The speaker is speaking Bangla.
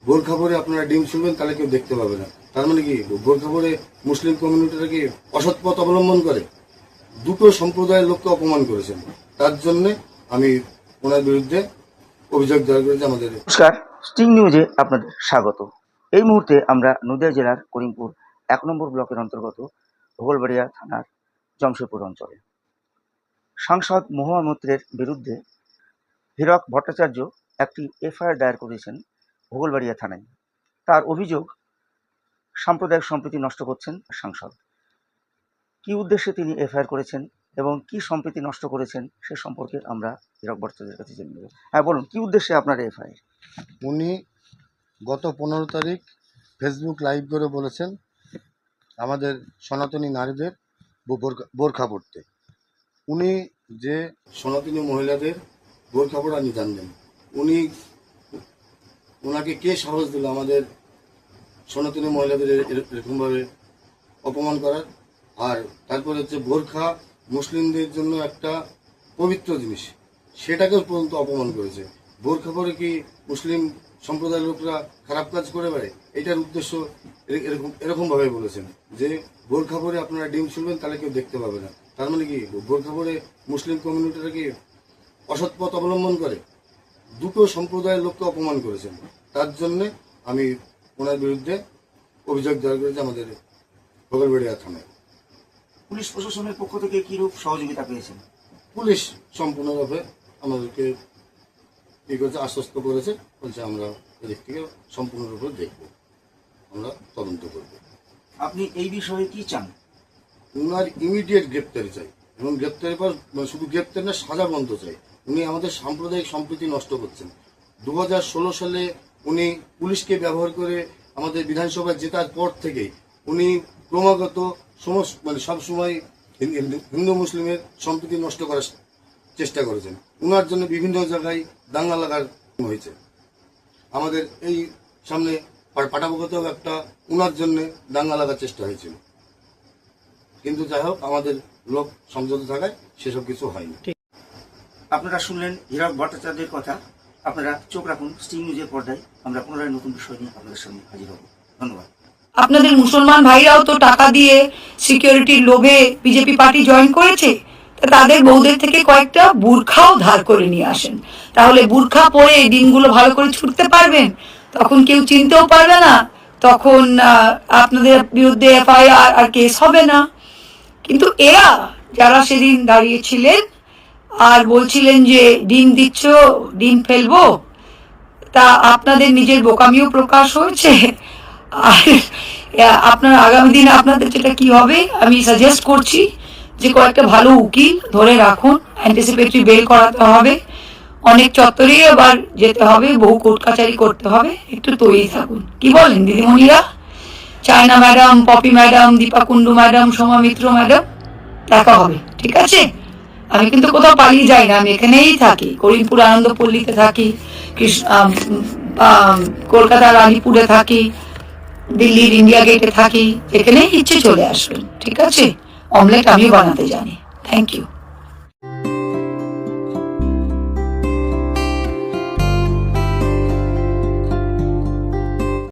বোরখা পরে আপনারা ডিম শুনবেন তাহলে কেউ দেখতে পাবে না। তার মানে কি বোরখা পরে মুসলিম কমিউনিটিরা কি অসৎ পথ অবলম্বন করে? দুটো সম্প্রদায়ের লোককে অপমান করেছেন, তার জন্য আমি ওনার বিরুদ্ধে অভিযোগ দায়ের করেছি। আমাদের নমস্কার, স্টিং নিউজে আপনাদের স্বাগত। এই মুহূর্তে আমরা নদিয়া জেলার করিমপুর ১ নম্বর ব্লকের অন্তর্গত ভোগলবাড়িয়া থানার জমশেদপুর অঞ্চলে। সাংসদ মহুয়া মৈত্রের বিরুদ্ধে হীরক ভট্টাচার্য একটি এফআইআর দায়ের করেছেন ভোগলবাড়িয়া থানায়। তার অভিযোগ, সাম্প্রদায়িক সম্প্রীতি নষ্ট করছেন সাংসদ। কি উদ্দেশ্যে তিনি এফআইআর করেছেন এবং কি সম্প্রীতি নষ্ট করেছেন সে সম্পর্কে আমরা হীরক ভট্টাচার্যের কাছে জেনে নেব। হ্যাঁ, বলুন, কি উদ্দেশ্যে আপনার এফআইআর? উনি গত 15 তারিখ ফেসবুক লাইভ করে বলেছেন আমাদের সনাতনী নারীদের বোরখা পরতে। উনি যে সনাতনী মহিলাদের বোরখা পরা নিদান দেন, ওনাকে কে সাহস দিল আমাদের সনাতনী মহিলাদের এরকমভাবে অপমান করার? আর তারপরে হচ্ছে বোরখা মুসলিমদের জন্য একটা পবিত্র জিনিস, সেটাকেও পর্যন্ত অপমান করেছে। বোরখা পরে কি মুসলিম সম্প্রদায়ের লোকরা খারাপ কাজ করে বেড়ে? এটার উদ্দেশ্য এরকম ভাবে বলেছেন যে বোরখা পরে আপনারা ডিম শুনবেন তাহলে কেউ দেখতে পাবে না। তার মানে কি বোরখা পরে মুসলিম কমিউনিটিরা কি অসৎ পথ অবলম্বন করে? দুটো সম্প্রদায়ের লোককে অপমান করেছেন, তার জন্য আমি ওনার বিরুদ্ধে অভিযোগ দায়ের করেছি আমাদের ভোগলবাড়িয়া থানায়। পুলিশ প্রশাসনের পক্ষ থেকে কিরূপ সহযোগিতা পেয়েছেন? পুলিশ সম্পূর্ণভাবে আমাদেরকে আশ্বস্ত করেছে, বলছে আমরা এদিক থেকে সম্পূর্ণরূপে দেখব, আমরা তদন্ত করব। আপনি এই বিষয়ে কি চান? উনার ইমিডিয়েট গ্রেপ্তারি চাই, এবং গ্রেপ্তারের পর শুধু গ্রেপ্তার না, সাজা বন্ধ চাই। উনি আমাদের সাম্প্রদায়িক সম্প্রীতি নষ্ট করছেন। 2016 সালে উনি পুলিশকে ব্যবহার করে আমাদের বিধানসভায় জেতার পর থেকে উনি ক্রমাগত সবসময় হিন্দু মুসলিমের সম্প্রীতি নষ্ট করার চেষ্টা করেছেন। উনার জন্য বিভিন্ন জায়গায় দাঙ্গা লাগার হয়েছে। আমাদের এই সামনে পাটাবগতেও একটা উনার জন্য দাঙ্গা লাগার চেষ্টা হয়েছিল, কিন্তু যাই হোক আমাদের লোক সংযত থাকায় সেসব কিছু হয়নি। আপনারা শুনলেন হীরক ভট্টাচার্যের কথা। আপনারা চোখ রাখুন স্টিং নিউজের পর্দায়। আমরা পুনরায় নতুন বিষয় নিয়ে আপনাদের সামনে হাজির হব। ধন্যবাদ। আপনাদের মুসলমান ভাইরাও তো টাকা দিয়ে সিকিউরিটির লোভে বিজেপি পার্টি জয়েন করেছে, তাদের বউদের থেকে কয়েকটা বুরখাও ধার করে নিয়ে আসেন, তাহলে বুরখা পরে এই দিনগুলো ভালো করে ছুটতে পারবেন। তখন কেউ চিনতেও পারবে না, তখন আপনাদের বিরুদ্ধে এফআইআর আর কেস হবে না। কিন্তু এরা যারা সেদিন দাঁড়িয়েছিলেন আর বলছিলেন যে ডিম দিচ্ছ, ডিম ফেলবো, তা আপনাদের নিজের বোকামিও প্রকাশ হয়েছে। আর আপনার আগামী দিনে আপনাদের যেটা কি হবে, আমি সাজেস্ট করছি যে কয়েকটা ভালো উকিল ধরে রাখুন, অ্যান্টিসিপেটরি বেল করাতে হবে, অনেক চত্বরে আবার যেতে হবে, বহু কোর্ট কাচারি করতে হবে, একটু তৈরি থাকুন। কি বলেন দিদিমণিরা? Chaina madam, Popy madam, Dipa Kundu madam, Soma Mitra madam, দেখা হবে, ঠিক আছে? আমি কিন্তু কোথাও পালিয়ে যাই না, আমি এখানেই থাকি, করিমপুর আনন্দপল্লীতে থাকি, কলকাতার আলিপুরে থাকি, দিল্লির ইন্ডিয়া গেটে থাকি, যেখানেই ইচ্ছে চলে আসবেন, ঠিক আছে? অমলেট আমি বানাতে জানি। Thank you.